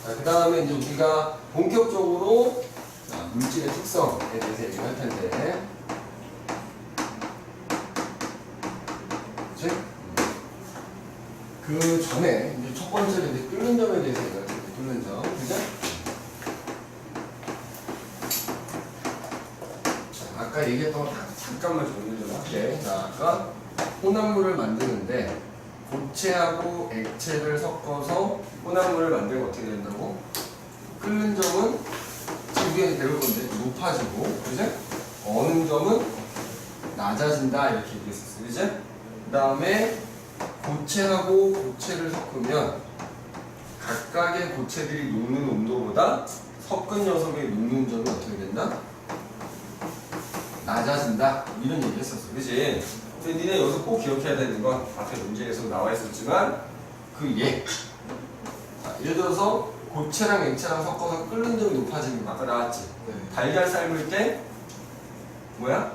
자, 그 다음에 이제 우리가 본격적으로 물질의 특성에 대해서 얘기를 할 텐데, 그치? 그 전에 이제 첫 번째로 이제 끓는 점에 대해서 얘기할 텐데, 끓는 점, 그죠? 자, 아까 얘기했던 거 잠깐만 정리 좀 할게. 자, 아까 혼합물을 만드는데 고체하고 액체를 섞어서 혼합물을 만들면 어떻게 된다고? 끓는 점은 지금 위에 배울 건데 높아지고, 그지? 어는 점은 낮아진다 이렇게 얘기했었어, 그지? 그 다음에 고체하고 고체를 섞으면 각각의 고체들이 녹는 온도보다 섞은 녀석의 녹는 점이 어떻게 된다? 낮아진다 이런 얘기 했었어, 그지? 근데 니네 여기서 꼭 기억해야 되는 건 앞에 문제에서 나와 있었지만 그 자, 예를 들어서 고체랑 액체랑 섞어서 끓는 점이 높아지는 거 아까 나왔지? 네. 달걀 삶을 때 뭐야?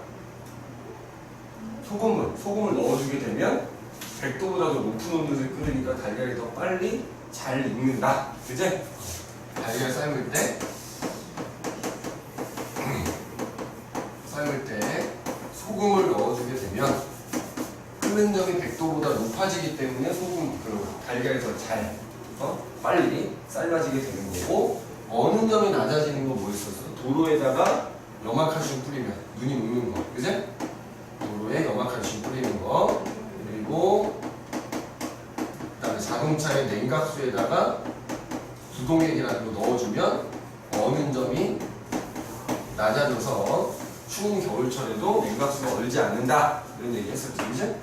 소금을 넣어주게 되면 100도보다 더 높은 온도에서 끓으니까 달걀이 더 빨리 잘 익는다, 그지? 달걀 삶을 때 소금을 넣어주게 되면 끓는 점이 100도보다 높아지기 때문에 달걀이 더 잘 빨리 삶아지게 되는 거고, 어는 점이 낮아지는 거 뭐 있었어? 도로에다가 염화칼슘 뿌리면 눈이 녹는 거, 그지? 도로에 염화칼슘 뿌리는 거, 그리고 그다음에 자동차의 냉각수에다가 부동액이라는 거 넣어주면 어는 점이 낮아져서 추운 겨울철에도 냉각수가 얼지 않는다 이런 얘기 했었지, 그지?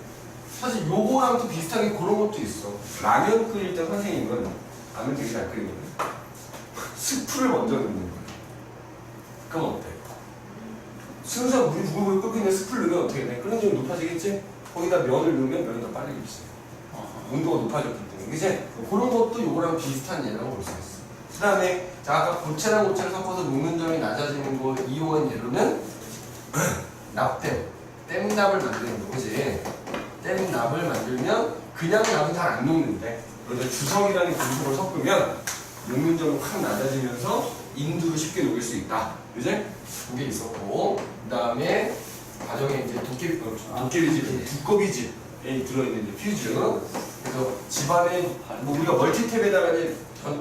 사실 요거랑 또 비슷하게 그런 것도 있어. 라면 끓일 때 선생님은 라면 되게 잘 끓이거든. 스프를 먼저 넣는 거야. 그럼 어때? 순수한 물이 부글부글 끓고 있는데 스프를 넣으면 어떻게 돼? 끓는 점이 높아지겠지? 거기다 면을 넣으면 면이 더 빨리 익지. 온도가 높아졌기 때문에, 그지? 그런 것도 요거랑 비슷한 예라고 볼 수 있어. 그 다음에 자, 아까 고체랑 고체를 섞어서 녹는 점이 낮아지는 거 이용한 예로는 땜납을 만드는 거, 그지? 땜납을 만들면 그냥 납은 잘 안 녹는데, 그런데 주성이라는 금속을 섞으면 녹는 점이 확 낮아지면서 인두를 쉽게 녹일 수 있다, 그지? 그게 있었고, 그 다음에 과정에 이제 도깨비집, 두꺼비집에 들어있는 이제 퓨즈. 그래서 집안에 뭐 우리가 멀티탭에다가 이제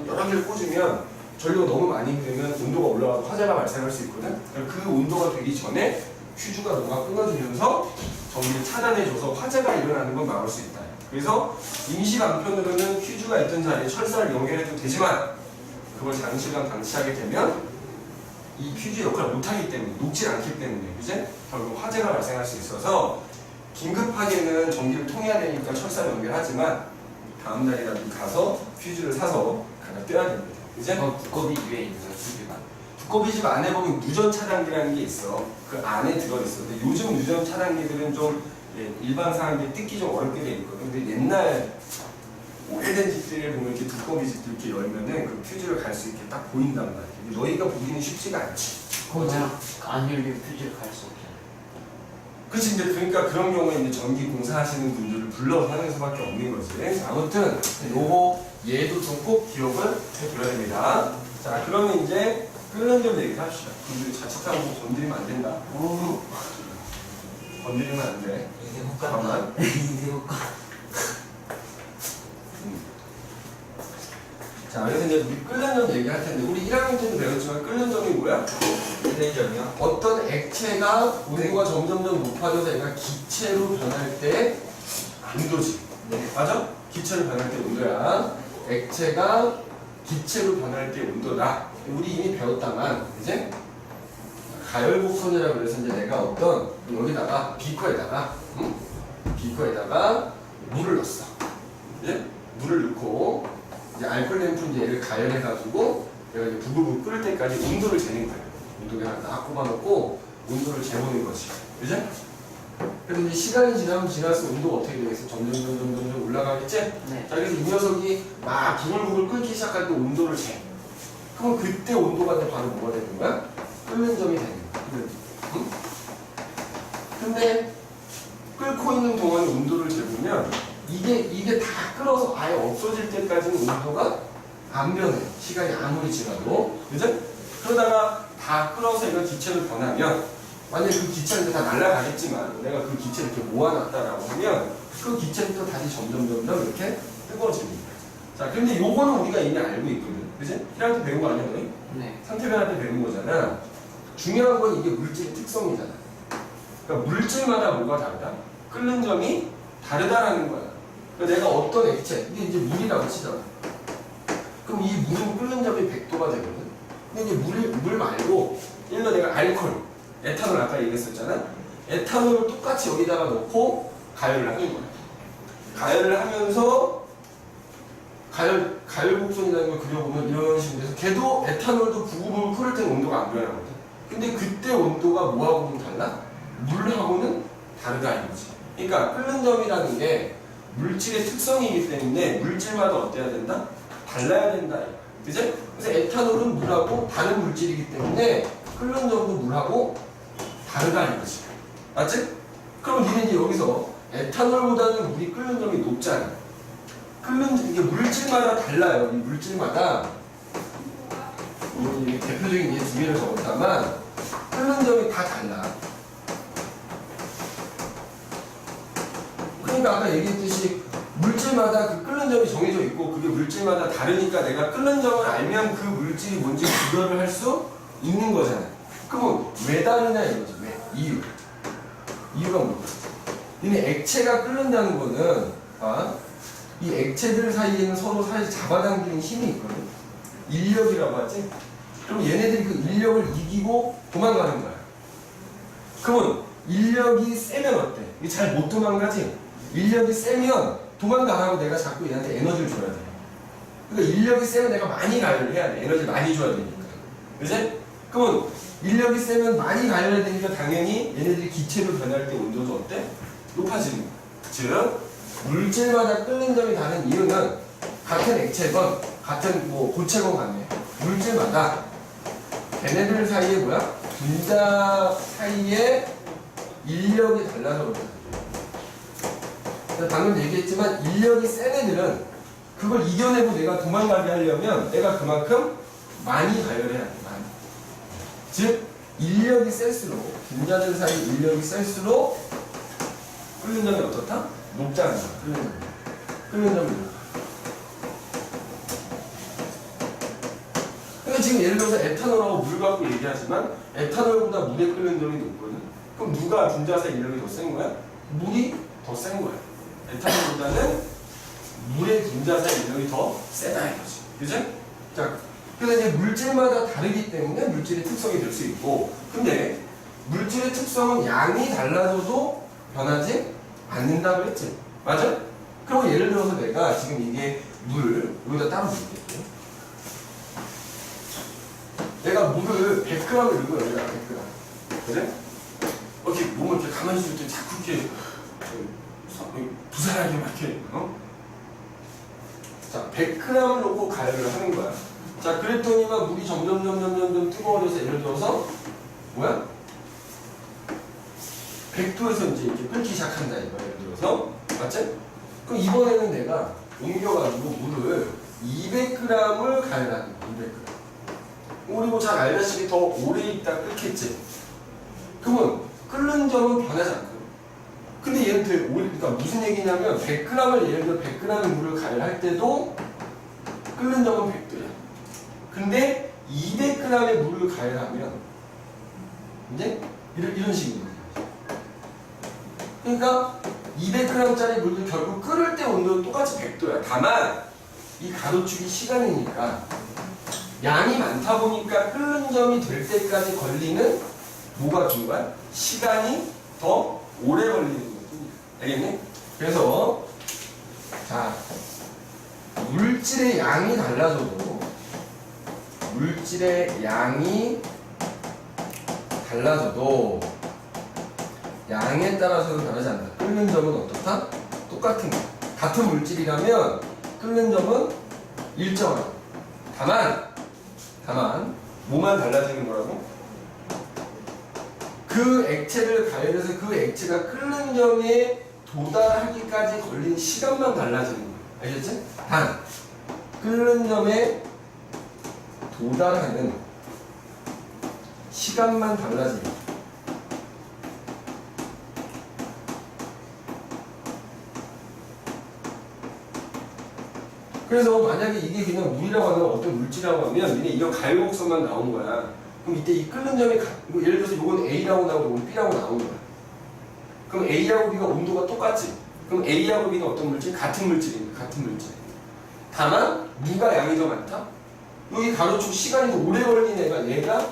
여러 개를 꽂으면 전류가 너무 많이 흐르면 온도가 올라가서 화재가 발생할 수 있거든. 그 온도가 되기 전에 퓨즈가 녹아 끊어지면서 전기를 차단해줘서 화재가 일어나는 건 막을 수 있다. 그래서 임시 방편으로는 퓨즈가 있던 자리에 철사를 연결해도 되지만 그걸 장시간 방치하게 되면 이 퓨즈 역할을 못하기 때문에, 녹지 않기 때문에, 그지? 결국 화재가 발생할 수 있어서 긴급하게는 전기를 통해야 되니까 철사를 연결하지만 다음 날이라도 가서 퓨즈를 사서 갖다 떼야 됩니다. 그지? 두꺼비집에 있는 퓨즈가 두꺼비집 안에 보면 누전 차단기라는 게 있어. 그 안에 들어있어. 근데 요즘 누전 차단기들은 좀 일반 사람들이 뜯기 좀 어렵게 돼 있거든. 근데 옛날 오래된 집들을 보면 이렇게 두꺼비집들 이렇게 열면은 그 퓨즈를 갈 수 있게 딱 보인단 말이야. 근데 너희가 보기는 쉽지가 않지. 그거는 안 열리면 퓨즈를 갈 수 없잖아. 그치, 이제 그러니까 그런 경우에 이제 전기 공사하시는 분들을 불러서 하는 수밖에 없는 거지. 아무튼 요거 얘도 좀 꼭 기억을 해둬야 됩니다. 자, 그러면 이제 끓는 점 얘기 합시다. 근데 자칫하면 건드리면 안 된다. 건드리면 안 돼. 이제 못 잠깐만. 간다. 이제 못 가. 자, 그래서 이제 우리 끓는 점 얘기할 텐데, 우리 1학년 때도 배웠지만 끓는 점이 뭐야? 끓는 점이요? 어떤 액체가 온도가 점점점 높아져서 얘가 기체로 변할 때 온도지. 네. 맞아? 기체로 변할 때 온도야. 액체가 기체로 변할 때 온도다. 우리 이미 배웠다만, 이제 가열복선이라고 그래서 이제 내가 어떤 여기다가 비커에다가 물을 넣었어. 이제 물을 넣고 이제 알코올 램프 이제 얘를 가열해가지고 내가 이제 부글부글 끓을 때까지 온도를 재는 거야. 온도계를 딱 꼽아놓고 온도를 재보는 거지. 그죠? 그래서 이제 시간이 지나면 지날수록 온도가 어떻게 되겠어? 점점 올라가겠지? 네. 자, 그래서 이 녀석이 막 부글부글 끓기 시작할 때 온도를 재. 그럼 그때 온도가 이제 바로 뭐가 되는 거야? 끓는 점이 되는 거야. 응? 근데 끓고 있는 동안에 온도를 재보면 이게 다 끓어서 아예 없어질 때까지는 온도가 안 변해. 시간이 아무리 지나도. 그죠? 그러다가 다 끌어서 이거 기체로 변하면 만약에 그 기체는 다 날아가겠지만 내가 그 기체를 이렇게 모아놨다라고 하면 그 기체는 또 다시 점점 이렇게 뜨거워집니다. 자, 근데 요거는 우리가 이미 알고 있거든. 그지? 1학 때 배운 거 아니야, 너희? 네. 상태 변화 때 배운 거잖아. 중요한 건 이게 물질의 특성이잖아. 그러니까 물질마다 뭐가 다르다? 끓는 점이 다르다라는 거야. 그러니까 내가 어떤 액체, 이게 이제 물이라고 치잖아. 그럼 이 물은 끓는 점이 100도가 되거든. 근데 이제 물 말고, 예를 들어 내가 알코올, 에탄올 아까 얘기했었잖아. 에탄올을 똑같이 여기다가 넣고 가열을 하는 거야. 가열을 하면서 가열 곡선이라는 걸 그려보면 이런 식으로 해서 걔도 에탄올도 부부부부 끓을 때는 온도가 안 변하거든. 근데 그때 온도가 뭐하고는 달라? 물하고는 다르다 이거지. 그러니까 끓는 점이라는 게 물질의 특성이기 때문에 물질마다 어때야 된다? 달라야 된다. 그죠? 그래서 에탄올은 물하고 다른 물질이기 때문에 끓는 점도 물하고 다르다 이거지. 맞지? 그럼 니네 이제 여기서 에탄올보다는 물이 끓는 점이 높잖아. 이게 물질마다 달라요. 이 물질마다 이 대표적인 예 두 개를 적었다만 끓는 점이 다 달라. 그러니까 아까 얘기했듯이 물질마다 그 끓는 점이 정해져 있고 그게 물질마다 다르니까 내가 끓는 점을 알면 그 물질이 뭔지 구별을 할 수 있는 거잖아. 그럼 왜 다르냐 이거지. 왜? 이유가 뭐야? 니네 액체가 끓는다는 거는 이 액체들 사이에는 서로 사실 잡아당기는 힘이 있거든. 인력이라고 하지. 그럼 얘네들이 그 인력을 이기고 도망가는 거야. 그러면 인력이 세면 어때? 이게 잘 못 도망가지? 인력이 세면 도망가 안 하고 내가 자꾸 얘한테 에너지를 줘야 돼. 그러니까 인력이 세면 내가 많이 가열을 해야 돼. 에너지를 많이 줘야 되니까. 그치? 그러면 인력이 세면 많이 가열해야 되니까 당연히 얘네들이 기체로 변할 때 온도도 어때? 높아지는 거야. 즉 물질마다 끓는 점이 다른 이유는 같은 액체건 같은 뭐 고체건 간에 물질마다 걔네들 사이에 뭐야? 분자 사이에 인력이 달라서 그렇다. 방금 얘기했지만 인력이 센 애들은 그걸 이겨내고 내가 도망가게 하려면 내가 그만큼 많이 가열해야 돼. 많이. 즉 인력이 셀수록 분자들 사이 인력이 셀수록 끓는 점이 어떻다? 높잖아. 끓는 점이 높아. 그러니까 지금 예를 들어서 에탄올하고 물 갖고 얘기하지만 에탄올보다 물에 끓는 점이 높거든. 그럼 누가 분자 사이 인력이 더 센 거야? 물이 더 센 거야. 에탄올보다는 물의 분자 사이 인력이 더 세다 이거지. 그죠? 자, 그래서 이제 물질마다 다르기 때문에 물질의 특성이 될 수 있고, 근데 물질의 특성은 양이 달라져도 변하지 않는다 그랬지. 맞아? 그리고 예를 들어서 내가 지금 이게 물, 여기다 따로 줄게. 내가 물을 100g을 넣은 거야, 여기다 100g. 그래? 이렇게 몸을 이렇게 가만히 있을 때 자꾸 이렇게 부산하게 막 이렇게, 자, 100g을 놓고 가열을 하는 거야. 자, 그랬더니만 물이 점점 뜨거워져서 예를 들어서, 뭐야? 100도에서 이제 이렇게 끓기 시작한다, 이거. 예를 들어서. 맞지? 그럼 이번에는 내가 옮겨가지고 물을 200g을 가열하는 거야, 200g. 우리 뭐 잘 알다시피 더 오래 있다 끓겠지. 그러면 끓는 점은 변하지 않거든. 근데 얘는 되게 오래, 그러니까 무슨 얘기냐면 100g을 예를 들어 100g의 물을 가열할 때도 끓는 점은 100도야. 근데 200g의 물을 가열하면 이제 이런 식인 거야. 그러니까 200g짜리 물도 결국 끓을 때 온도는 똑같이 100도야. 다만 이 가로축이 시간이니까 양이 많다 보니까 끓는 점이 될 때까지 걸리는 뭐가 긴 거야? 시간이 더 오래 걸리는 거야. 알겠니? 그래서 자, 물질의 양이 달라져도 양에 따라서는 변하지 않는다. 끓는 점은 어떻다? 똑같은 거야. 같은 물질이라면 끓는 점은 일정하다. 다만 뭐만 달라지는 거라고? 그 액체를 가열해서 그 액체가 끓는 점에 도달하기까지 걸린 시간만 달라지는 거야. 알겠지? 끓는 점에 도달하는 시간만 달라집니다. 그래서 만약에 이게 그냥 물이라고 하는 어떤 물질이라고 하면 얘네 이런 가열곡선만 나온 거야. 그럼 이때 이 끓는 점이 예를 들어서 이건 A라고 나오고 이건 B라고 나온 거야. 그럼 A하고 B가 온도가 똑같지. 그럼 A하고 B는 어떤 물질? 같은 물질입니다. 같은 물질. 다만 누가 양이 더 많다? 여기 가로축 시간이 더 오래 걸린 얘가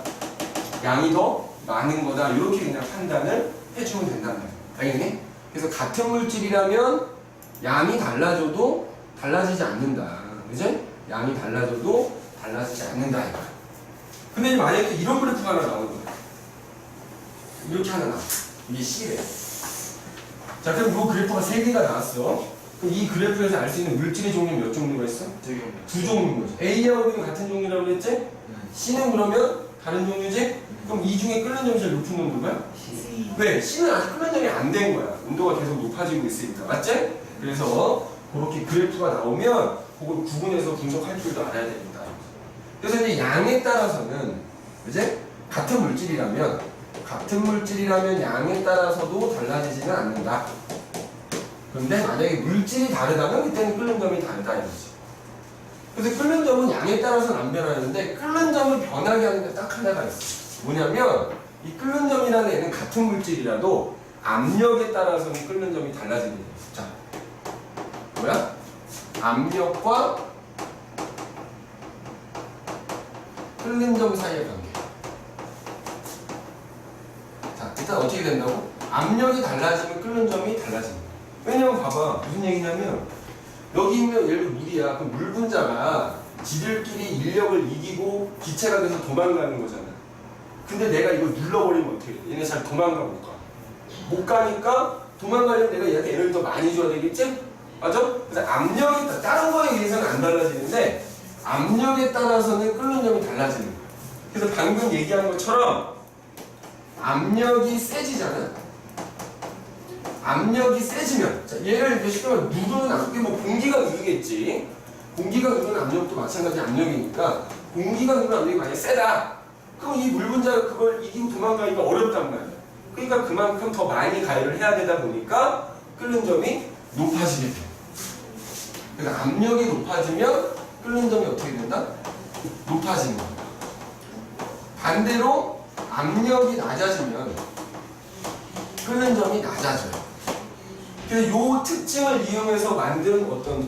양이 더 많은 거다. 이렇게 그냥 판단을 해주면 된단 말이야. 알겠니? 그래서 같은 물질이라면 양이 달라져도 달라지지 않는다. 그지? 양이 달라져도 달라지지 않는다. 이거야. 근데 만약에 이런 그래프가 하나 나오는 거야. 이렇게 하나 나와. 이게 C래. 자, 그럼 이 그래프가 3개가 나왔어. 그럼 이 그래프에서 알 수 있는 물질의 종류 몇 종류가 있어? 두 종류인 거지. A하고 B는 같은 종류라고 그랬지? C는 그러면 다른 종류지? 그럼 이 중에 끓는 점이 제일 높은 건 누구야? C. 왜? C는 아직 끓는 점이 안 된 거야. 온도가 계속 높아지고 있으니까. 맞지? 그래서 그렇게 그래프가 나오면 그걸 구분해서 분석할 줄도 알아야 됩니다. 그래서 이제 양에 따라서는 이제 같은 물질이라면 양에 따라서도 달라지지는 않는다. 그런데 만약에 물질이 다르다면 그때는 끓는 점이 다르다 이거지. 그래서 끓는 점은 양에 따라서는 안 변하는데 끓는 점을 변하게 하는 게 딱 하나가 있어. 뭐냐면 이 끓는 점이라는 애는 같은 물질이라도 압력에 따라서는 끓는 점이 달라지는 거야. 자, 뭐야? 압력과 끓는 점 사이의 관계. 자, 일단 어떻게 된다고? 압력이 달라지면 끓는 점이 달라지는 거야. 왜냐면 봐봐. 무슨 얘기냐면 여기 있는 예를 들어 물이야. 그럼 물 분자가 지들끼리 인력을 이기고 기체가 돼서 도망가는 거잖아. 근데 내가 이걸 눌러버리면 어떻게 돼? 얘네 잘 도망가 못 가. 못 가니까 도망가려면 내가 얘한테 에너지 더 많이 줘야 되겠지? 맞아? 그래서 압력이 다른 거에 의해서는 안 달라지는데 압력에 따라서는 끓는 점이 달라지는 거야. 그래서 방금 얘기한 것처럼 압력이 세지잖아. 압력이 세지면 자, 얘를 이렇게 쉽게 말하면 누르는 압력이 뭐 공기가 누르겠지. 공기가 누르는 압력도 마찬가지 압력이니까 공기가 누르는 압력이 만약에 세다. 그럼 이 물 분자가 그걸 이기고 도망가기가 어렵단 말이야. 그러니까 그만큼 더 많이 가열을 해야 되다 보니까 끓는 점이 높아지게 돼. 그러니까 압력이 높아지면 끓는 점이 어떻게 된다? 높아지는 거야. 반대로 압력이 낮아지면 끓는 점이 낮아져요. 그래서 이 특징을 이용해서 만든 어떤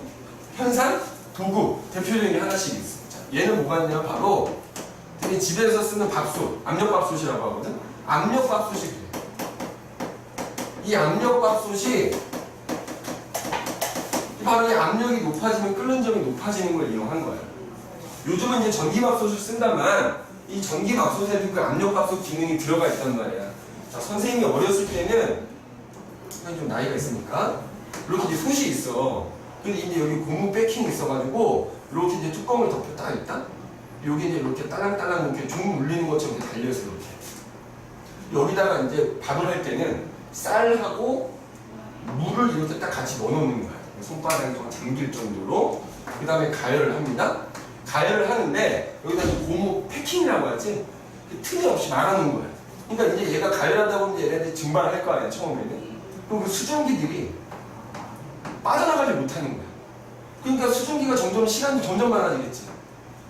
현상, 도구, 대표적인 게 하나씩 있어. 자, 얘는 뭐가 있냐면 바로 우리 집에서 쓰는 밥솥, 압력밥솥이라고 하거든. 압력밥솥이 그래. 이 압력밥솥이 바로 이 압력이 높아지면 끓는 점이 높아지는 걸 이용한 거야. 요즘은 이제 전기밥솥을 쓴다만 이 전기밥솥에도 그 압력밥솥 기능이 들어가 있단 말이야. 자, 선생님이 어렸을 때는 좀 나이가 있으니까 이렇게 이제 솥이 있어. 근데 이제 여기 고무 백킹이 있어가지고 이렇게 이제 뚜껑을 덮여 딱 있다. 여기 이제 이렇게 딸랑딸랑 이렇게 종 울리는 것처럼 이렇게 달려있어 이렇게. 여기다가 이제 밥을 할 때는 쌀하고 물을 이렇게 딱 같이 넣어놓는 거야. 손바닥이 좀 잠길 정도로. 그 다음에 가열을 합니다. 가열을 하는데 여기다 이제 고무 패킹이라고 하지. 틈이 없이 말아놓은 거야. 그러니까 이제 얘가 가열하다 보면 얘네들이 증발을 할 거 아니야 처음에는. 그럼 그 수증기들이 빠져나가지 못하는 거야. 그러니까 수증기가 점점 시간이 점점 많아지겠지.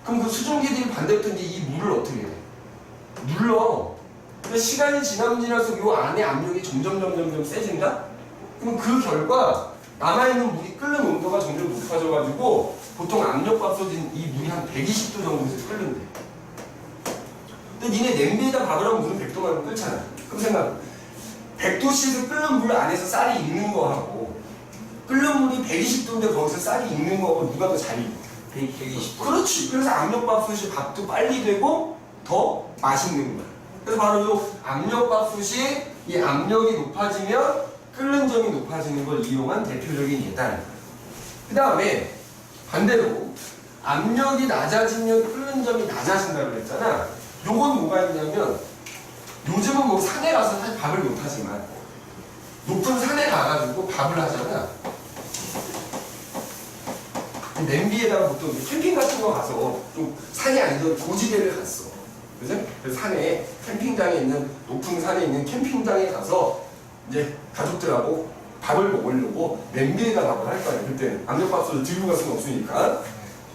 그럼 그 수증기들이 반대부터 이제 이 물을 어떻게 해? 눌러. 근데 시간이 지나면 지날수록 이 안에 압력이 점점 세진다? 그럼 그 결과 남아있는 물이 끓는 온도가 점점 높아져가지고 보통 압력밥솥인 이 물이 한 120도 정도에서 끓는데. 근데 니네 냄비에다 밥을 하면 물은 100도 말고 끓잖아. 그럼 생각 100도씨에서 끓는 물 안에서 쌀이 익는 거하고 끓는 물이 120도인데 거기서 쌀이 익는 거하고 누가 더 잘 익어? 120. 그렇지. 그래서 압력밥솥이 밥도 빨리 되고 더 맛있는 거야. 그래서 바로 이 압력밥솥이 이 압력이 높아지면 끓는 점이 높아지는 걸 이용한 대표적인 예다. 그 다음에 반대로 압력이 낮아지면 끓는 점이 낮아진다고 그랬잖아. 요건 뭐가 있냐면 요즘은 뭐 산에 가서 사실 밥을 못 하지만 높은 산에 가가지고 밥을 하잖아. 냄비에다가 보통 캠핑 같은 거 가서 좀 산이 아니던 고지대를 갔어. 그죠? 그래서 산에 캠핑장에 있는 높은 산에 있는 캠핑장에 가서 이제 가족들하고 밥을 먹으려고 냄비에다 밥을 할 거야. 그때 압력밥솥을 들고 갈 수는 없으니까.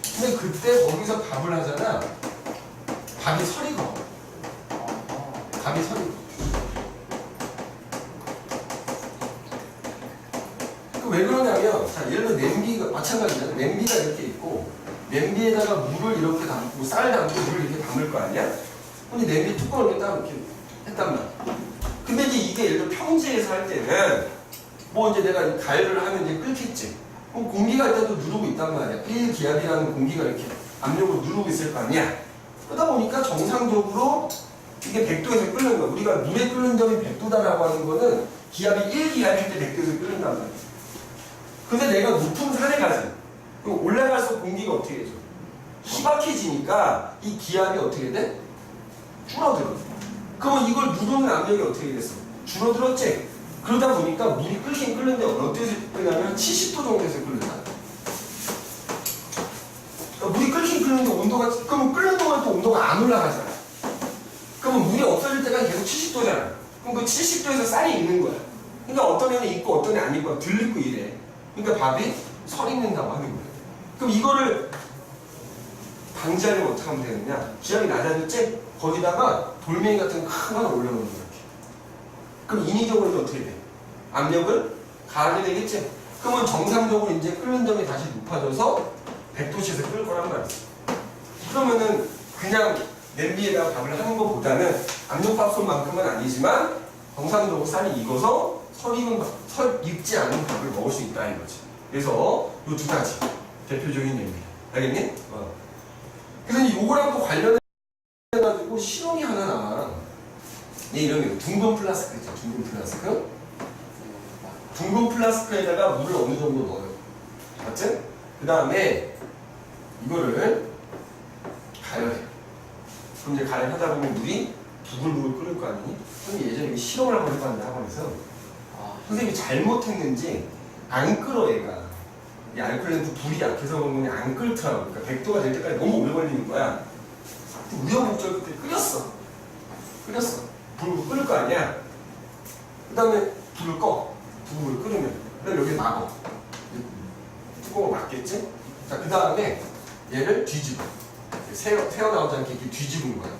근데 그때 거기서 밥을 하잖아. 밥이 서리고. 밥이 서리고. 왜 그러냐면, 자, 예를 들어 냄비가, 마찬가지야. 냄비가 이렇게 있고, 냄비에다가 물을 이렇게 담고, 쌀 담고, 물을 이렇게 담을 거 아니야? 근데 냄비 뚜껑을 이렇게 딱 이렇게 했단 말이야. 근데 이제 이게 예를 들어 평지에서 할 때는, 뭐 이제 내가 가열을 하면 이제 끓겠지. 그럼 공기가 일단 또 누르고 있단 말이야. 1기압이라는 공기가 이렇게 압력으로 누르고 있을 거 아니야. 그러다 보니까 정상적으로 이게 100도에서 끓는 거야. 우리가 물에 끓는 점이 100도다라고 하는 거는 기압이 1기압일 때 100도에서 끓는단 말이야. 근데 내가 높은 산에 가지. 그럼 올라가서 공기가 어떻게 해줘? 희박해지니까 이 기압이 어떻게 돼? 줄어들어. 그러면 이걸 누르는 압력이 어떻게 됐어? 줄어들었지? 그러다 보니까 물이 끓긴 끓는데 어때서 끓냐면 70도 정도에서 끓는다. 그러니까 물이 끓긴 끓는데 온도가, 그러면 끓는 동안 또 온도가 안 올라가잖아. 그러면 물이 없어질 때까지 계속 70도잖아. 그럼 그 70도에서 쌀이 있는 거야. 그러니까 어떤 애는 있고 어떤 애는 안 있고 들리고 이래. 그러니까 밥이 설익는다고 하는 거야. 그럼 이거를 방지하려면 어떻게 하면 되느냐? 기압이 낮아졌지? 거기다가 돌멩이 같은 거 큰 하나 올려놓는 거야. 그럼 인위적으로 어떻게 돼? 압력을 가하게 되겠지? 그러면 정상적으로 이제 끓는 점이 다시 높아져서 100도씨에서 끓을 거란 말이야. 그러면은 그냥 냄비에다가 밥을 하는 것보다는 압력밥솥만큼은 아니지만 정상적으로 쌀이 익어서 익지 않은 밥을 먹을 수 있다 이거지. 그래서 이 두 가지 대표적인 냄비. 알겠니? 그래서 요거랑 또 관련해가지고 실험이 하나 나와. 얘 이름이 둥근 플라스크 있죠. 둥근 플라스크. 둥근 플라스크에다가 물을 어느 정도 넣어요. 맞지? 그 다음에 이거를 가열해. 그럼 이제 가열하다 보면 물이 부글부글 끓을 거 아니니? 선생님 예전에 실험을 한번 해봤는데 학원에서 선생님이 잘못했는지 안 끓어 얘가. 이 알콜렌트 불이 약해서 그런 거니 안 끓더라고. 그러니까 100도가 될 때까지 너무 오래 걸리는 거야. 우여곡절 끝에 끓였어. 불을 끓을 거 아니야. 그 다음에 불을 꺼. 불을 끓으면. 그 다음에 여기 막어. 뚜껑을 막겠지? 자, 그 다음에 얘를 뒤집어. 새어나오지 않게 이렇게 뒤집은 거야.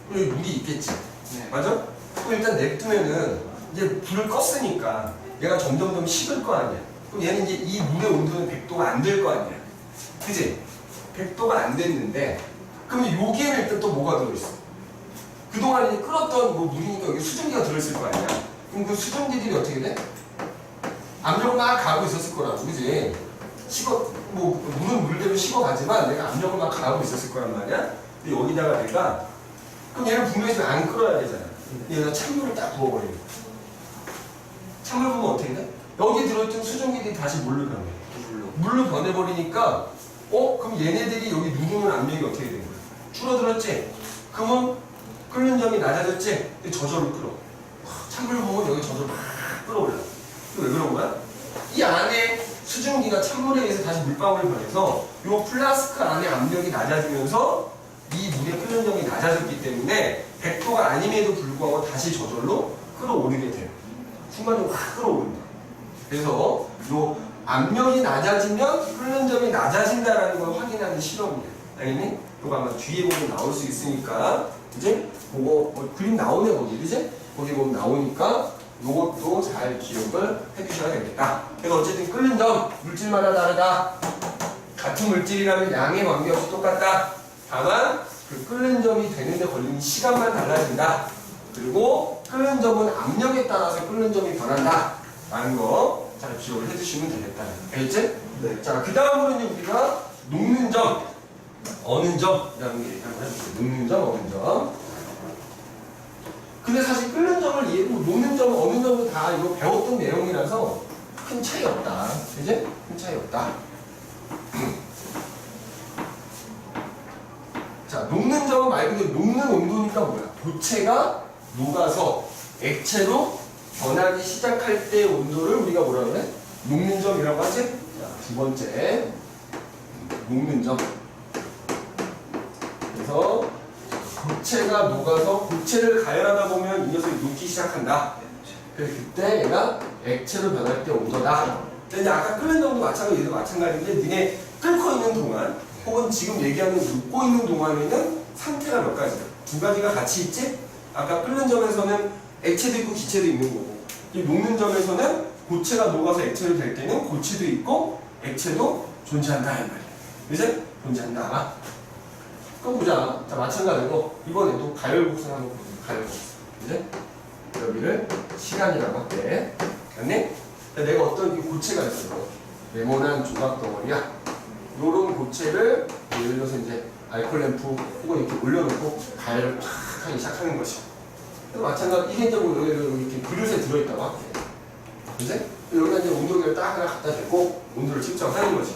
그럼 여기 물이 있겠지? 네. 맞아? 그럼 일단 냅두면은 이제 불을 껐으니까 얘가 점점 식을 거 아니야. 그럼 얘는 이제 이 물의 온도는 100도가 안 될 거 아니야. 그지? 100도가 안 됐는데 그럼 여기에는 일단 또 뭐가 들어있어? 그동안 이제 끓었던 뭐 물이니까 여기 수증기가 들어있을 거 아니야. 그럼 그 수증기들이 어떻게 돼? 압력을 막 가하고 있었을 거라고, 그지? 물은 물대로 식어가지만 내가 압력을 막 가하고 있었을 거란 말이야. 근데 여기다가 내가 그럼 얘는 분명히 지금 안 끓어야 되잖아. 얘가 찬물을 딱 부어버리는 거야. 찬물 부으면 어떻게 돼? 여기 들어있던 수증기들이 다시 물로 변해. 물로 변해버리니까 그럼 얘네들이 여기 누르는 압력이 어떻게 되는 거야? 줄어들었지? 그러면 끓는 점이 낮아졌지? 근데 저절로 끓어. 찬물 부으면 여기 저절로 막 끓어올라. 왜 그런 거야? 이 안에 수증기가 찬물에 의해서 다시 물방울을 변해서 이 플라스크 안에 압력이 낮아지면서 이 물의 끓는 점이 낮아졌기 때문에 100도가 아님에도 불구하고 다시 저절로 끌어오르게 돼요. 순간적으로 확 끌어오른다. 그래서 이 압력이 낮아지면 끓는 점이 낮아진다는 걸 확인하는 실험이에요. 알겠니? 이거 아마 뒤에 보면 나올 수 있으니까 이제 그거 그림 나오네 거기, 그지? 거기 보면 나오니까 요것도 잘 기억을 해주셔야 되겠다. 그래서 어쨌든 끓는 점 물질마다 다르다. 같은 물질이라면 양에 관계없이 똑같다. 다만 그 끓는 점이 되는데 걸리는 시간만 달라진다. 그리고 끓는 점은 압력에 따라서 끓는 점이 변한다 라는 거 잘 기억을 해주시면 되겠다. 알겠지? 네. 자, 그 다음으로 이제 우리가 녹는 점, 어는 점이라는 게 한번 해볼게요. 녹는 점, 어는 점. 근데 사실 끓는 점을 녹는 점, 어는 점도 다 이거 배웠던 내용이라서 큰 차이 없다. 그지? 큰 차이 없다. 자, 녹는 점은 말 그대로 녹는 온도니까 뭐야? 도체가 녹아서 액체로 변하기 시작할 때 온도를 우리가 뭐라 그래? 녹는 점이라고 하지? 자, 두 번째. 녹는 점. 그래서 고체가 녹아서 고체를 가열하다 보면 이 녀석이 녹기 시작한다. 그래서 그때 얘가 액체로 변할 때 온도다. 근데 이제 아까 끓는 점도 마찬가지인데 니네 끓고 있는 동안 혹은 지금 얘기하는 녹고 있는 동안에는 상태가 몇 가지다. 두 가지가 같이 있지? 아까 끓는 점에서는 액체도 있고 기체도 있는 거고 이 녹는 점에서는 고체가 녹아서 액체로 될 때는 고체도 있고 액체도 존재한다 이 말이야. 이제 존재한다. 그럼 보자. 자, 마찬가지로 이번에도 가열곡선 한번 보자. 가열곡선. 이제 여기를 시간이라고 할게. 알겠니? 내가 어떤 이 고체가 있어. 네모난 조각 덩어리야. 요런 고체를 예를 들어서 이제 알코올 램프 혹은 이렇게 올려놓고 가열을 탁 하기 시작하는 것이. 마찬가지로 이게 이제 뭐 여기 이렇게 그릇에 들어있다고 할게. 이제 여기다 이제 온도계를 딱 하나 갖다 대고 온도를 측정하는 거지.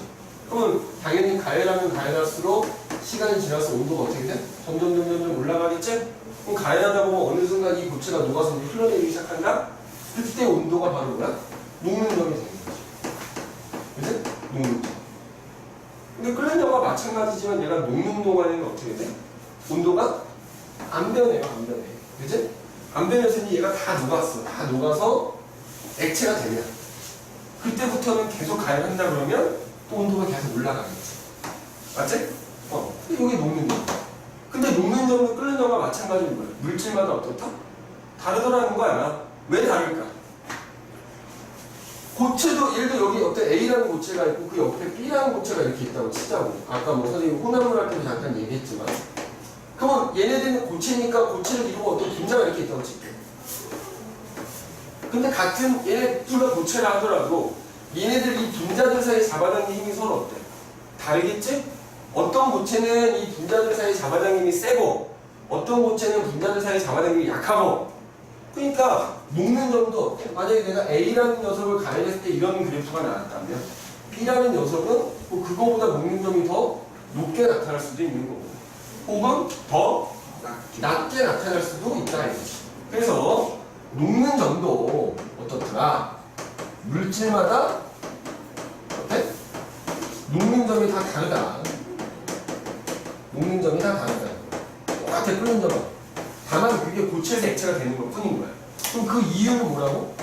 그러면 당연히 가열하면 가열할수록 시간이 지나서 온도가 어떻게 돼? 점점 올라가겠지? 그럼 가열하다 보면 어느 순간 이 고체가 녹아서 이제 흘러내리기 시작한다? 그때 온도가 바로 뭐야? 녹는 점이 되는 거지. 그치? 녹는 점. 근데 끓는 점과 마찬가지지만 얘가 녹는 동안에는 어떻게 돼? 온도가 안 변해요, 안 변해. 그치? 안 변했으니 얘가 다 녹았어. 다 녹아서 액체가 되면 그때부터는 계속 가열한다 그러면 또 온도가 계속 올라가겠지. 맞지? 이게 녹는 점. 근데 녹는 점도 끓는 점과 마찬가지인 거야. 물질마다 어떻다? 다르더라는 거야. 왜 다를까? 고체도 예를 들어 여기 어떤 A라는 고체가 있고 그 옆에 B라는 고체가 이렇게 있다고 치자고. 아까 뭐 선생님 혼합물 할 때도 잠깐 얘기했지만 그러면 얘네들은 고체니까 고체를 이루고 어떤 분자가 이렇게 있다고 칠게. 근데 같은 얘네 둘다 고체라 하더라도 얘네들 이 분자들 사이에 잡아당기는 힘이 서로 어때? 다르겠지? 어떤 고체는 이 분자들 사이에 잡아당김이 세고 어떤 고체는 분자들 사이에 잡아당김이 약하고 그러니까 녹는 점도 어때? 만약에 내가 A라는 녀석을 가열했을 때 이런 그래프가 나왔다면 B라는 녀석은 뭐 그거보다 녹는 점이 더 높게 나타날 수도 있는 거고 혹은 더 낮게 나타날 수도 있다 이거지. 그래서 녹는 점도 어떻더라? 물질마다 어때? 녹는 점이 다 다르다. 녹는 점이 다 다르다. 똑같아 끓는 점은. 다만 그게 고체에서 액체가 되는 것 뿐인 거야. 그럼 그 이유는 뭐라고?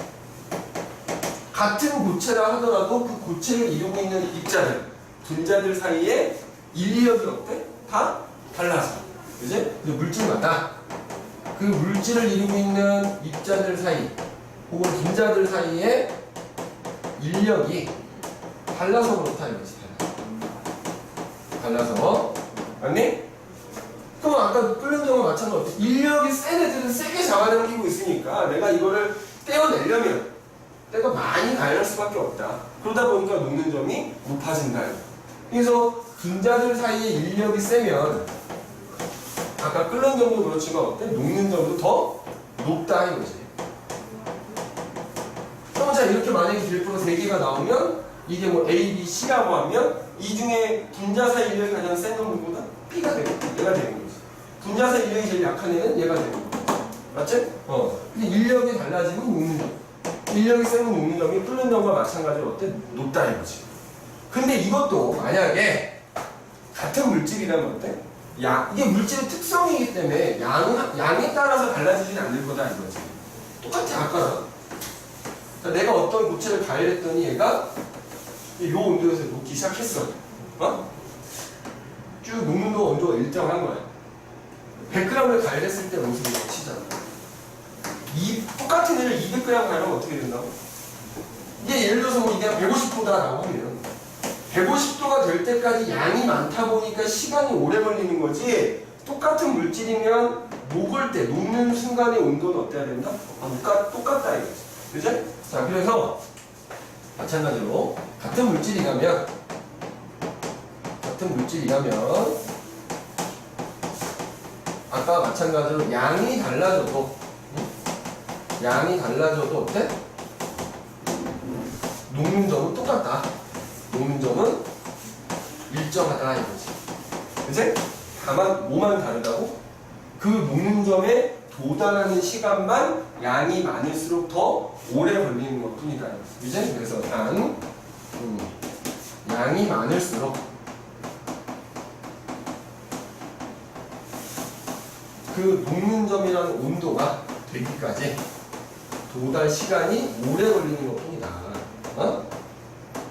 같은 고체라 하더라도 그 고체를 이루고 있는 입자들, 분자들 사이에 인력이 어때? 다 달라서. 그지? 그 물질마다 그 물질을 이루고 있는 입자들 사이 혹은 분자들 사이에 인력이 달라서 그렇다 이거지. 달라서. 맞니? 그럼 아까 끓는 점과 마찬가지로 인력이 센 애들은 세게 잡아당기고 있으니까 내가 이거를 떼어내려면 때가 많이 가열할 수밖에 없다. 그러다 보니까 녹는 점이 높아진다. 그래서 분자들 사이에 인력이 세면 아까 끓는 점도 그렇지만 어때? 녹는 점도 더 높다 이거지. 그럼 자 이렇게 만약에 그래프가 3개가 나오면 이게 뭐 A, B, C라고 하면 이 중에 분자 사이 인력이 가장 센 놈보다 B가 되고 얘가 되는 거지. 분자 사이 인력이 제일 약한 애는 얘가 되는 거지. 맞지? 근데 인력이 달라지면 녹는 점. 인력이 세면 녹는 점이 끓는 점과 마찬가지로 어때? 높다 이거지. 근데 이것도 만약에 같은 물질이라면 어때? 이게 물질의 특성이기 때문에 양에 따라서 달라지진 않을 거다 이거지. 똑같아 아까랑. 그러니까 내가 어떤 고체를 가열했더니 얘가 이 온도에서 녹기 시작했어. 쭉 녹는 동 온도가 일정한 거야. 100g을 가열했을 때 모습이 치잖아. 똑같은 애를 200g 가열하면 어떻게 된다고? 이게 예를 들어서 뭐 이게 150도다라고 하면 150도가 될 때까지 양이 많다 보니까 시간이 오래 걸리는 거지. 똑같은 물질이면 녹을 때, 녹는 순간의 온도는 어때야 된다? 똑같다 이거지. 그지? 자, 그래서 마찬가지로 같은 물질이라면 아까 마찬가지로 양이 달라져도 어때? 녹는 점은 똑같다. 녹는 점은 일정하다 이거지. 그치? 다만 뭐만 다르다고? 그 녹는 점에 도달하는 시간만 양이 많을수록 더 오래 걸리는 것 뿐이다. 그치? 그래서 양이 많을수록 그 녹는 점이라는 온도가 되기까지 도달 시간이 오래 걸리는 것 뿐이다.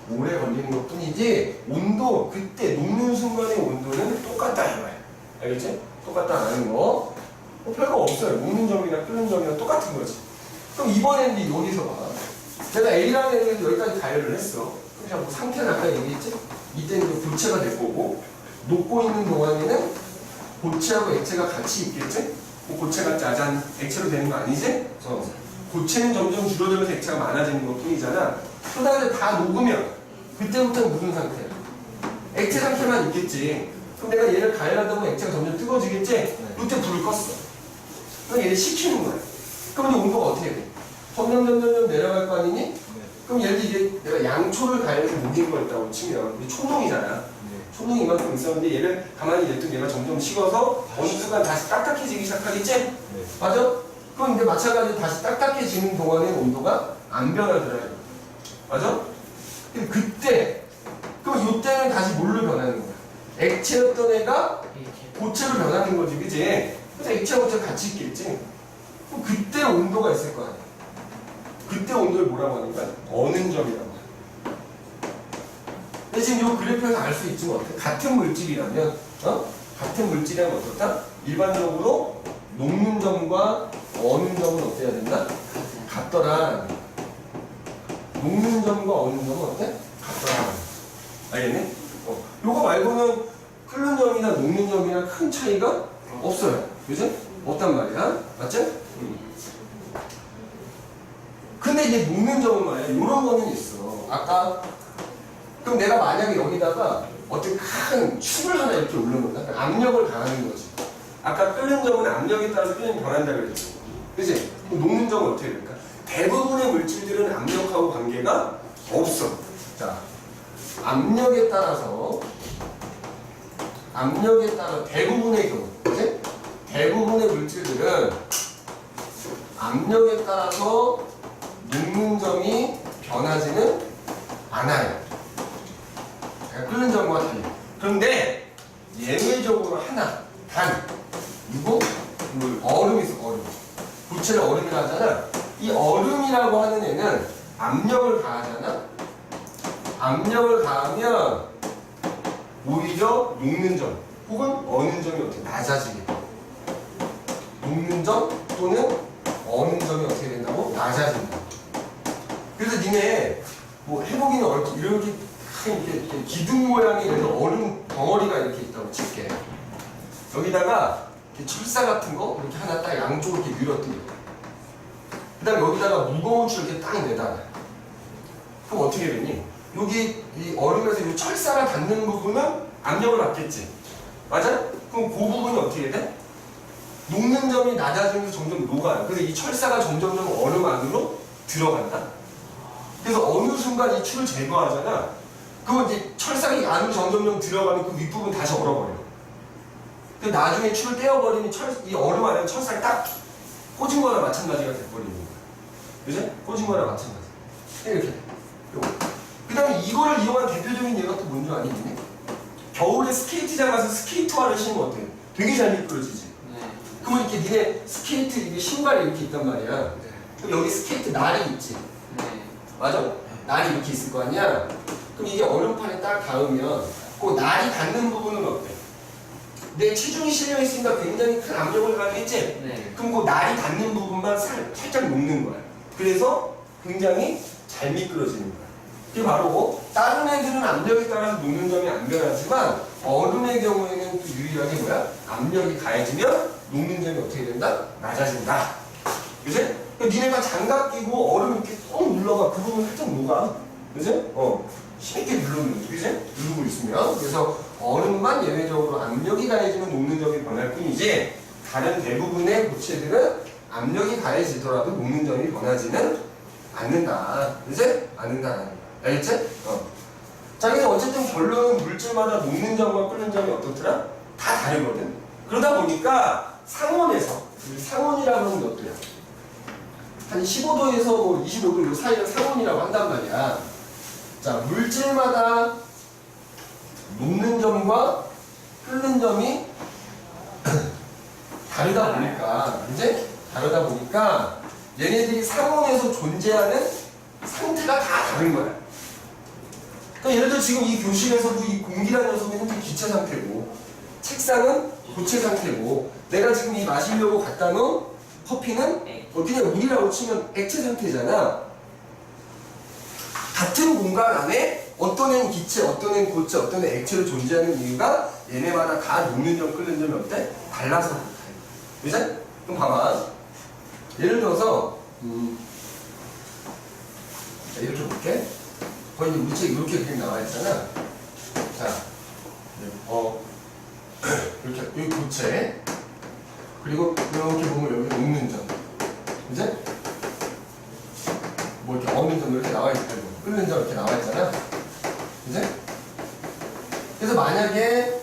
오래 걸리는 것 뿐이지 온도 그때 녹는 순간의 온도는 똑같다 이거야. 알겠지? 똑같다는 거. 별거 없어요. 녹는 점이나 끓는 점이나 똑같은 거지. 그럼 이번에는 여기서 봐. 내가 A라는 애를 여기까지 가열을 했어. 그냥 뭐 상태는 아까 얘기했지? 이때는 그 고체가 될 거고 녹고 있는 동안에는 고체하고 액체가 같이 있겠지? 뭐 고체가 짜잔 액체로 되는 거 아니지? 고체는 점점 줄어들면서 액체가 많아지는 것 뿐이잖아. 그러다가 이제 다 녹으면 그때부터는 무슨 상태야? 액체 상태만 있겠지. 그럼 내가 얘를 가열하다 보면 액체가 점점 뜨거워지겠지? 그때 불을 껐어. 그럼 얘를 식히는 거야. 그럼 이제 온도가 어떻게 돼? 점점 내려갈 거 아니니? 그럼 예를 들어 이게 내가 양초를 가열해서 녹인 거였다고 치면 이게 초농이잖아. 초농이 이만큼 있었는데 얘를 가만히 냅두면 얘가 점점 식어서 어느 순간 다시 딱딱해지기 시작하겠지? 맞아? 그럼 이제 마찬가지로 다시 딱딱해지는 동안의 온도가 안 변하더라. 맞아? 근데 그때 그럼 이때는 다시 뭘로 변하는 거야? 액체였던 애가 고체로 변하는 거지, 그지? 그래서 액체와 고체가 같이 있겠지? 그럼 그때 온도가 있을 거 아니야? 그때 온도를 뭐라고 하는 거야? 어는 점이라고 해. 근데 지금 이 그래프에서 알 수 있지만 어때? 같은 물질이라면, 같은 물질이라면 어떻다? 일반적으로 녹는 점과 어는 점은 어때야 된다? 같더라. 녹는 점과 어는 점은 어때? 같더라. 알겠네? 요거 말고는 끓는 점이나 녹는 점이나 큰 차이가 없어요. 그지? 없단 말이야. 맞지? 근데 이제 녹는 점은 말이야. 요런 거는 있어. 아까 그럼 내가 만약에 여기다가 어떤 큰 축을 하나 이렇게 올려놓는다. 압력을 가하는 거지. 아까 끓는 점은 압력에 따라서 그냥 변한다 그랬지. 그지? 녹는 점은 어떻게 될까? 대부분의 물질들은 압력하고 관계가 없어. 자, 압력에 따라서 대부분의 경우, 그치? 대부분의 물질들은 압력에 따라서 녹는 점이 변하지는 않아요. 그러니까 끓는 점과 달리. 그런데 예외적으로 하나, 누구? 얼음이 있어, 얼음. 고체를 얼음이라 하잖아. 이 얼음이라고 하는 애는 압력을 가하잖아. 압력을 가하면 오히려 녹는 점 혹은 어는 점이 어떻게 낮아지게 돼. 녹는 점 또는 어는 점이 어떻게 된다고? 낮아진다. 그래서 니네 뭐 해보기는 어렵지. 이렇게 기둥 모양의 얼음 덩어리가 이렇게 있다고 칠게. 여기다가 철사 같은 거 이렇게 하나 딱 양쪽으로 이렇게 밀어뜨려. 그 다음에 여기다가 무거운 줄 이렇게 딱 내다. 그럼 어떻게 되니? 여기 이 얼음에서 이 철사가 닿는 부분은 압력을 받겠지. 맞아? 그럼 그 부분이 어떻게 돼? 녹는 점이 낮아지면서 점점 녹아요. 그래서 이 철사가 점점 얼음 안으로 들어간다. 그래서 어느 순간 이 추를 제거하잖아. 그럼 이제 철사가 이 안으로 점점 들어가면 그 윗부분 다시 얼어버려. 그 나중에 추를 떼어버리면 이 얼음 안에 철사가 딱 꽂은 거나 마찬가지가 돼버리는 거야. 그지? 꽂은 거나 마찬가지. 이렇게 돼. 그 다음에 이거를 이용한 대표적인 예가 또 뭔지 아니? 겨울에 스케이트장 가서 스케이트화를 신으면 어때? 되게 잘 미끄러지지? 그러면 이렇게 니네 스케이트 이게 신발이 이렇게 있단 말이야. 그럼 여기 스케이트 날이 있지? 맞아? 날이 이렇게 있을 거 아니야? 그럼 이게 얼음판에 딱 닿으면 그 날이 닿는 부분은 어때? 내 체중이 실려 있으니까 굉장히 큰 압력을 가하겠지? 그럼 그 날이 닿는 부분만 살짝 녹는 거야. 그래서 굉장히 잘 미끄러지는 거야. 그게 바로 다른 애들은 압력에 따라서 녹는 점이 안 변하지만 얼음의 경우에는 또 유일하게 뭐야? 압력이 가해지면 녹는 점이 어떻게 된다? 낮아진다. 그치? 니네가 장갑 끼고 얼음 이렇게 꼭 눌러봐. 그 부분 살짝 녹아. 그치? 힘있게 누르는, 그치? 누르고 있으면. 그래서 얼음만 예외적으로 압력이 가해지면 녹는 점이 변할 뿐이지 다른 대부분의 고체들은 압력이 가해지더라도 녹는 점이 변하지는 않는다. 그치? 않는다. 알겠지? 자, 그래서 어쨌든 결론은 물질마다 녹는 점과 끓는 점이 어떻더라? 다 다르거든. 그러다 보니까 상온에서, 상온이라고 하는 게 어때요? 한 15도에서 뭐 25도 요 사이를 상온이라고 한단 말이야. 자, 물질마다 녹는 점과 끓는 점이 다르다 보니까 얘네들이 상온에서 존재하는 상태가 다 다른 거야. 그러니까 예를 들어 지금 이 교실에서도 이 공기라는 녀석은 현재 기체 상태고 책상은 고체 상태고 내가 지금 이 마시려고 갖다 놓은 커피는 그냥 물이라고 치면 액체 상태잖아. 같은 공간 안에 어떤 애는 기체, 어떤 애는 고체, 어떤 애는 액체로 존재하는 이유가 얘네마다 다 녹는 점, 끓는 점이 어때? 달라서 그렇다. 그치? 그럼 봐봐. 예를 들어서 자, 이렇게 볼게. 거의 물체 이렇게 그림 나와 있잖아. 자, 이렇게 여기 고체 그리고 이렇게 보면 여기 녹는 점, 그치? 뭐 이렇게 어는 점 이렇게 나와 있고 끓는 점 이렇게 나와 있잖아. 그치? 그래서 만약에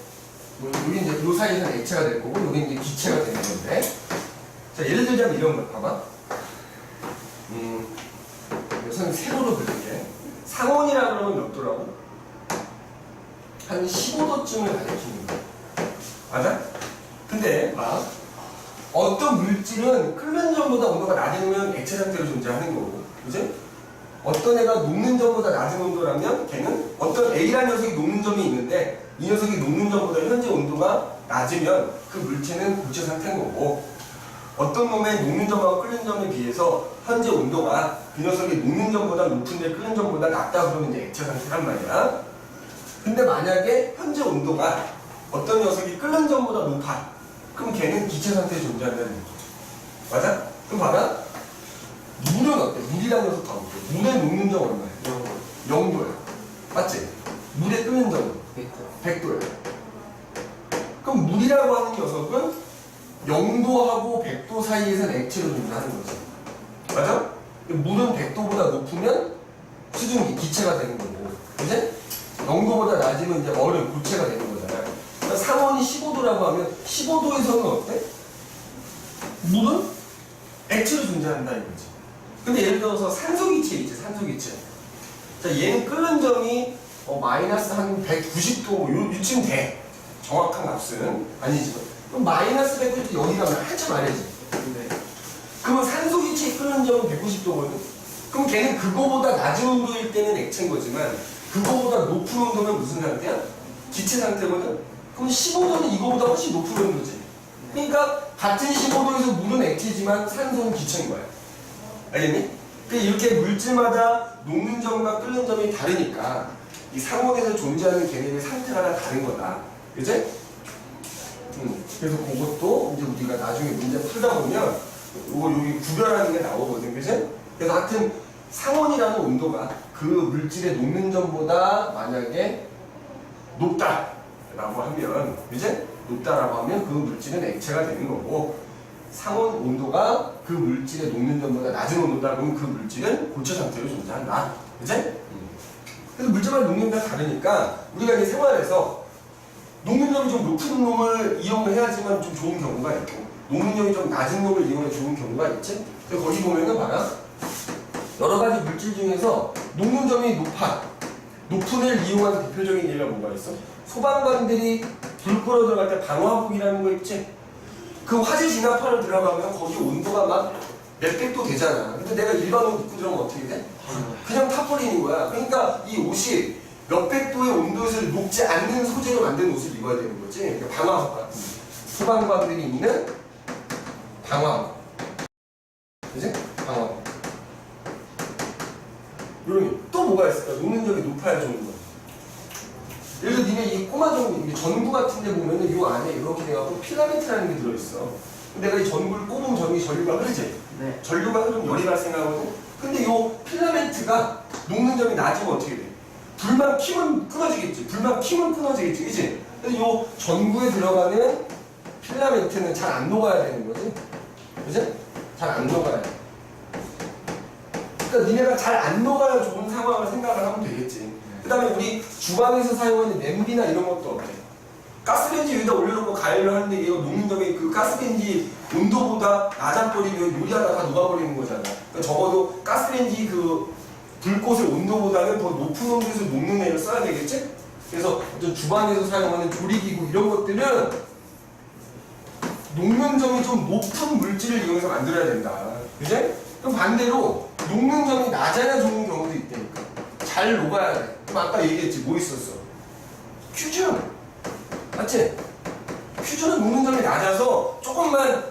여기 이제 이 사이에서는 액체가 될 거고 여기 이제 기체가 되는 건데, 자 예를 들자면 이런 거 봐봐. 우선 세로로 그릴게. 상온이라 그러면 몇 도라고? 한 15도쯤을 가리키는 거야. 맞아? 근데 봐. 어떤 물질은 끓는 점보다 온도가 낮으면 액체 상태로 존재하는 거고, 그지? 어떤 애가 녹는 점보다 낮은 온도라면 걔는 어떤 A라는 녀석이 녹는 점이 있는데 이 녀석이 녹는 점보다 현재 온도가 낮으면 그 물체는 고체 상태인 거고, 어떤 놈의 녹는 점하고 끓는 점에 비해서 현재 온도가 그 녀석이 녹는 점보다 높은데 끓는 점보다 낮다 그러면 이제 액체 상태란 말이야. 근데 만약에 현재 온도가 어떤 녀석이 끓는 점보다 높아, 그럼 걔는 기체 상태에 존재한다는 얘기. 맞아? 그럼 봐라. 물은 어때? 물이라는 녀석 다 볼게. 물의 녹는 점 얼마야? 0도야. 맞지? 물의 끓는 점은 100도야. 그럼 물이라고 하는 녀석은 0도하고 100도 사이에서는 액체로 존재하는 거지. 맞아? 물은 100도보다 높으면 수증기, 기체가 되는 거고, 그치? 0도보다 낮으면 이제 얼음, 고체가 되는 거잖아. 그러니까 상온이 15도라고 하면 15도에서는 어때? 물은 액체로 존재한다 이거지. 근데 예를 들어서 산소기체 있지, 산소기체. 자, 얘는 끓는 점이 마이너스 한 190도 요쯤 돼. 정확한 값은 아니지만. 그럼 마이너스 190도 여기 가면 한참 아래지. 그러면 산소기체의 끓는 점은 190도거든. 그럼 걔는 그거보다 낮은 온도일 때는 액체인 거지만 그거보다 높은 온도면 무슨 상태야? 기체 상태거든. 그럼 15도는 이거보다 훨씬 높은 온도지. 그러니까 같은 15도에서 물은 액체지만 산소는 기체인 거야. 알겠니? 이렇게 물질마다 녹는 점과 끓는 점이 다르니까 이 상온에서 존재하는 걔네의 상태가 다 다른 거다. 그치? 그래서 그것도 이제 우리가 나중에 문제 풀다 보면 이거 여기 구별하는 게 나오거든. 그치? 그래서 하여튼 상온이라는 온도가 그 물질의 녹는 점보다 만약에 높다라고 하면, 그치? 높다라고 하면 그 물질은 액체가 되는 거고, 상온 온도가 그 물질의 녹는 점보다 낮은 온도다 그러면 그 물질은 고체 상태로 존재한다. 그치? 그래서 물질마다 녹는 점이 다르니까 우리가 이제 생활에서 녹는 점이 좀 높은 놈을 이용해야지만 좀 좋은 경우가 있고 녹는 점이 좀 낮은 놈을 이용해 좋은 경우가 있지? 그래서 거기 보면은 봐라. 여러 가지 물질 중에서 녹는 점이 높은 애를 이용하는 대표적인 예가 뭐가 있어? 소방관들이 불 끌어 들어갈 때 방화복이라는 거 있지? 그 화재 진압하러 들어가면 거기 온도가 막 몇백 도 되잖아. 근데 내가 일반 옷 입고 들어가면 어떻게 돼? 그냥 타버리는 거야. 그러니까 이 옷이 몇백 도의 온도에서 녹지 않는 소재로 만든 옷을 입어야 되는 거지. 그러니까 방화복 같은 거. 소방관들이 입는 방화복. 그치? 방화복. 이런 또 뭐가 있을까? 녹는 점이 높아야 좋은 거. 예를 들어 니네 이 꼬마 전구 같은 데 보면은 요 안에 이렇게 돼갖고 필라멘트라는 게 들어있어. 내가 이 전구를 꼽으면 전류가 흐르지? 네. 전류가 흐르면 열이 발생하거든? 근데 요 필라멘트가 녹는 점이 낮으면 어떻게 돼? 불만 켜면 끊어지겠지. 불만 켜면 끊어지겠지. 그치? 근데 요 전구에 들어가는 필라멘트는 잘 안 녹아야 되는 거지? 그치? 잘 안 녹아야 돼. 그러니까 니네가 잘 안 녹아야 좋은 상황을 생각을 하면 되겠지. 그 다음에 우리 주방에서 사용하는 냄비나 이런 것도 어때? 가스레인지 위에다 올려놓고 가열을 하는데 이거 녹는 점이 그 가스레인지 온도보다 낮아버리면 요리하다 다 녹아버리는 거잖아. 그러니까 적어도 가스레인지 그 불꽃의 온도보다는 더 높은 온도에서 녹는 애를 써야 되겠지? 그래서 어떤 주방에서 사용하는 조리기구 이런 것들은 녹는점이 좀 높은 물질을 이용해서 만들어야 된다. 그지? 그럼 반대로 녹는점이 낮아야 좋은 경우도 있다니까. 잘 녹아야 돼. 그럼 아까 얘기했지. 뭐 있었어? 퓨전. 맞지? 퓨전은 녹는점이 낮아서 조금만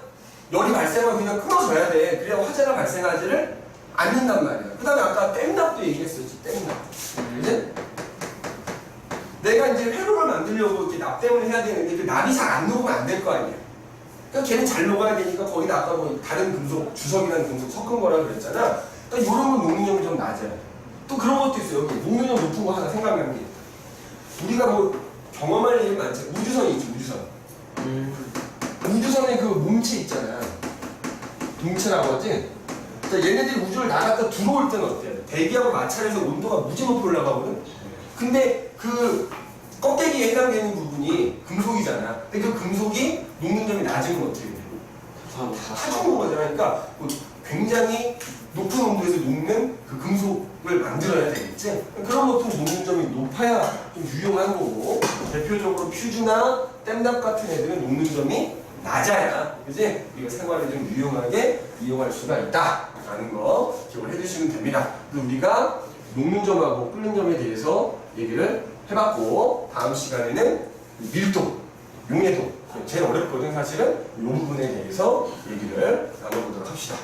열이 발생하면 그냥 끊어져야 돼. 그래야 화재가 발생하지를 않는단 말이야. 그 다음에 아까 땜납도 얘기했었지. 땜납. 그지? 내가 이제 회로를 만들려고 이렇게 납땜을 해야 되는데 그 납이 잘 안 녹으면 안 될 거 아니야. 그러니까 걔는 잘 녹아야 되니까 거기다 아까 뭐 다른 금속, 주석이라는 금속 섞은 거라 그랬잖아. 그러니까 이런 건 녹는점이 좀 낮아요. 또 그런 것도 있어요. 여기 녹는점 높은 거 하나 생각나는 게 우리가 뭐 경험할 일이 많지. 우주선이 있지, 우주선. 우주선에 그 몸체 있잖아. 동체라고 하지. 자, 얘네들이 우주를 나갔다 들어올 때는 어때? 대기하고 마찰해서 온도가 무지 높이 올라가거든. 근데 그 껍데기에 해당되는 부분이 금속이잖아. 근데 그 금속이 녹는 점이 낮은 건 어떻게 돼? 다 죽은 거잖아. 그러니까 굉장히 높은 온도에서 녹는 그 금속을 만들어야 되겠지? 그런 것도 녹는 점이 높아야 좀 유용한 거고, 대표적으로 퓨즈나 땜납 같은 애들은 녹는 점이 낮아야, 그지? 우리가 생활에 좀 유용하게 이용할 수가 있다라는 거 기억을 해두시면 됩니다. 그래서 우리가 녹는 점하고 끓는 점에 대해서 얘기를 해봤고, 다음 시간에는 밀도, 용해도, 제일 어렵거든 사실은. 이 부분에 대해서 얘기를 나눠보도록 합시다.